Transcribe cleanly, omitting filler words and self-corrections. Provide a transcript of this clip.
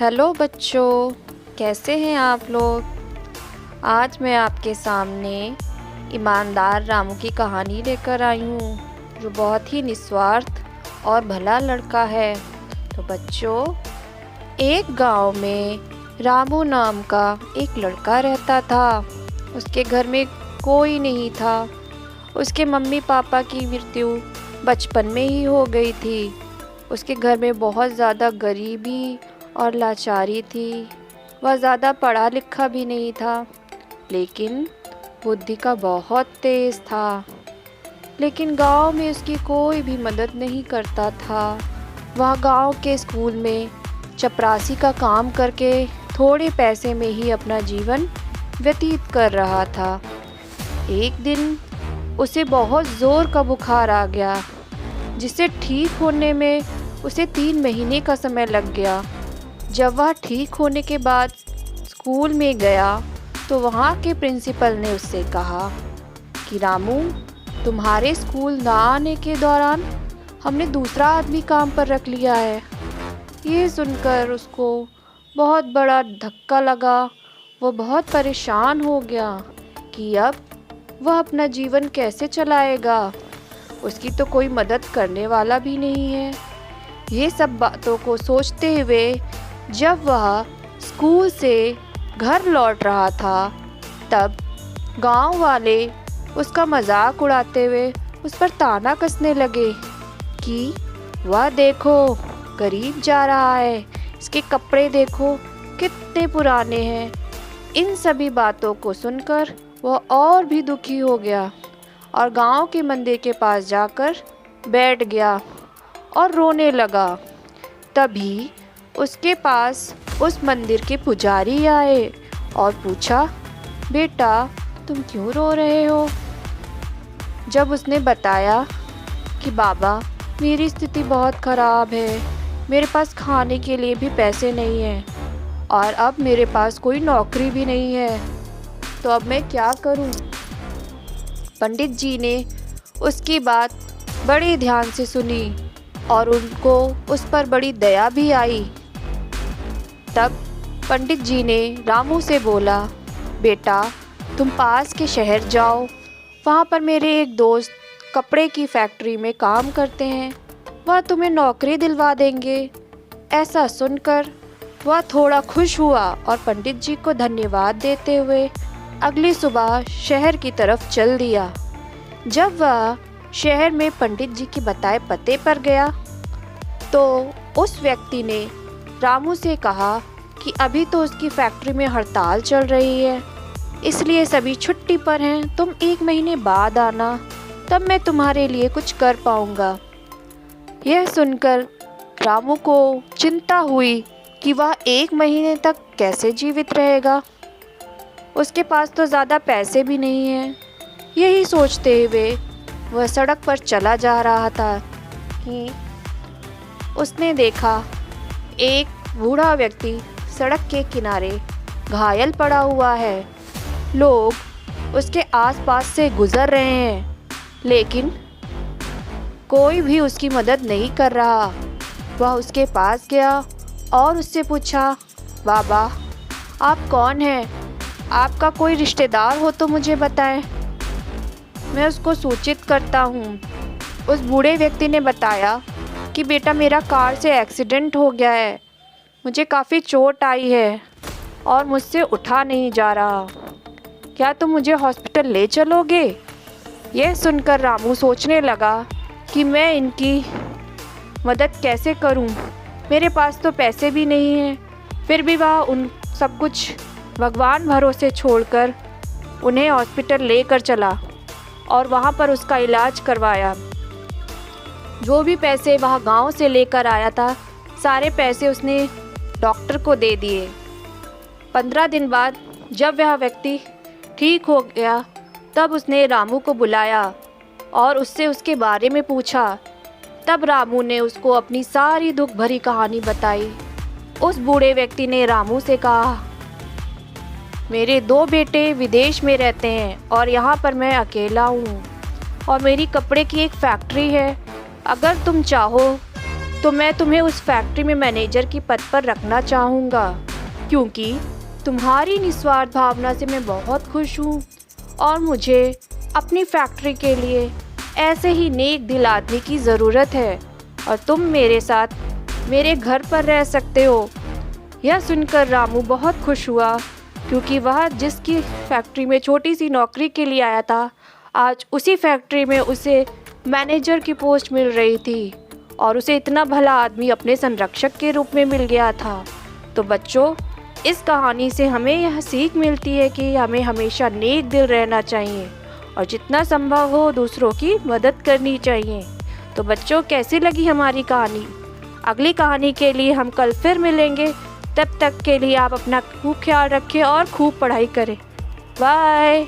Hello बच्चों, कैसे हैं आप लोग। आज मैं आपके सामने ईमानदार रामू की कहानी लेकर आई हूँ, जो बहुत ही निस्वार्थ और भला लड़का है। तो बच्चों, एक गांव में रामू नाम का एक लड़का रहता था। उसके घर में कोई नहीं था। उसके मम्मी पापा की मृत्यु बचपन में ही हो गई थी। उसके घर में बहुत ज़्यादा गरीबी और लाचारी थी। वह ज़्यादा पढ़ा लिखा भी नहीं था, लेकिन बुद्धि का बहुत तेज़ था। लेकिन गांव में उसकी कोई भी मदद नहीं करता था। वह गांव के स्कूल में चपरासी का काम करके थोड़े पैसे में ही अपना जीवन व्यतीत कर रहा था। एक दिन उसे बहुत ज़ोर का बुखार आ गया, जिसे ठीक होने में उसे 3 महीने का समय लग गया। जब वह ठीक होने के बाद स्कूल में गया तो वहाँ के प्रिंसिपल ने उससे कहा कि रामू, तुम्हारे स्कूल ना आने के दौरान हमने दूसरा आदमी काम पर रख लिया है। ये सुनकर उसको बहुत बड़ा धक्का लगा। वो बहुत परेशान हो गया कि अब वह अपना जीवन कैसे चलाएगा। उसकी तो कोई मदद करने वाला भी नहीं है। ये सब बातों को सोचते हुए जब वह स्कूल से घर लौट रहा था, तब गांव वाले उसका मजाक उड़ाते हुए उस पर ताना कसने लगे कि वह देखो, गरीब जा रहा है, इसके कपड़े देखो कितने पुराने हैं। इन सभी बातों को सुनकर वह और भी दुखी हो गया और गांव के मंदिर के पास जाकर बैठ गया और रोने लगा। तभी उसके पास उस मंदिर के पुजारी आए और पूछा, बेटा तुम क्यों रो रहे हो। जब उसने बताया कि बाबा, मेरी स्थिति बहुत ख़राब है, मेरे पास खाने के लिए भी पैसे नहीं हैं और अब मेरे पास कोई नौकरी भी नहीं है, तो अब मैं क्या करूं। पंडित जी ने उसकी बात बड़े ध्यान से सुनी और उनको उस पर बड़ी दया भी आई। तब पंडित जी ने रामू से बोला, बेटा तुम पास के शहर जाओ, वहाँ पर मेरे एक दोस्त कपड़े की फैक्ट्री में काम करते हैं, वह तुम्हें नौकरी दिलवा देंगे। ऐसा सुनकर वह थोड़ा खुश हुआ और पंडित जी को धन्यवाद देते हुए अगली सुबह शहर की तरफ चल दिया। जब वह शहर में पंडित जी के बताए पते पर गया तो उस व्यक्ति ने रामू से कहा कि अभी तो उसकी फैक्ट्री में हड़ताल चल रही है, इसलिए सभी छुट्टी पर हैं। तुम 1 महीने बाद आना, तब मैं तुम्हारे लिए कुछ कर पाऊँगा। यह सुनकर रामू को चिंता हुई कि वह 1 महीने तक कैसे जीवित रहेगा। उसके पास तो ज़्यादा पैसे भी नहीं हैं। यही सोचते हुए वह सड़क पर चला जा रहा था कि उसने देखा एक बूढ़ा व्यक्ति सड़क के किनारे घायल पड़ा हुआ है। लोग उसके आसपास से गुजर रहे हैं, लेकिन कोई भी उसकी मदद नहीं कर रहा। वह उसके पास गया और उससे पूछा, बाबा आप कौन हैं? आपका कोई रिश्तेदार हो तो मुझे बताएं, मैं उसको सूचित करता हूँ। उस बूढ़े व्यक्ति ने बताया कि बेटा, मेरा कार से एक्सीडेंट हो गया है, मुझे काफ़ी चोट आई है और मुझसे उठा नहीं जा रहा। क्या तुम मुझे हॉस्पिटल ले चलोगे? यह सुनकर रामू सोचने लगा कि मैं इनकी मदद कैसे करूं। मेरे पास तो पैसे भी नहीं हैं। फिर भी वह उन सब कुछ भगवान भरोसे छोड़कर उन्हें हॉस्पिटल लेकर चला और वहां पर उसका इलाज करवाया। जो भी पैसे वह गांव से लेकर आया था, सारे पैसे उसने डॉक्टर को दे दिए। 15 दिन बाद जब वह व्यक्ति ठीक हो गया, तब उसने रामू को बुलाया और उससे उसके बारे में पूछा। तब रामू ने उसको अपनी सारी दुख भरी कहानी बताई। उस बूढ़े व्यक्ति ने रामू से कहा, मेरे 2 बेटे विदेश में रहते हैं और यहाँ पर मैं अकेला हूँ और मेरी कपड़े की एक फैक्ट्री है। अगर तुम चाहो तो मैं तुम्हें उस फैक्ट्री में मैनेजर की पद पर रखना चाहूँगा, क्योंकि तुम्हारी निस्वार्थ भावना से मैं बहुत खुश हूँ और मुझे अपनी फैक्ट्री के लिए ऐसे ही नेक दिल आदमी की ज़रूरत है और तुम मेरे साथ मेरे घर पर रह सकते हो। यह सुनकर रामू बहुत खुश हुआ, क्योंकि वह जिसकी फैक्ट्री में छोटी सी नौकरी के लिए आया था, आज उसी फैक्ट्री में उसे मैनेजर की पोस्ट मिल रही थी और उसे इतना भला आदमी अपने संरक्षक के रूप में मिल गया था। तो बच्चों, इस कहानी से हमें यह सीख मिलती है कि हमें हमेशा नेक दिल रहना चाहिए और जितना संभव हो दूसरों की मदद करनी चाहिए। तो बच्चों, कैसी लगी हमारी कहानी? अगली कहानी के लिए हम कल फिर मिलेंगे। तब तक के लिए आप अपना खूब ख्याल रखें और खूब पढ़ाई करें। बाय।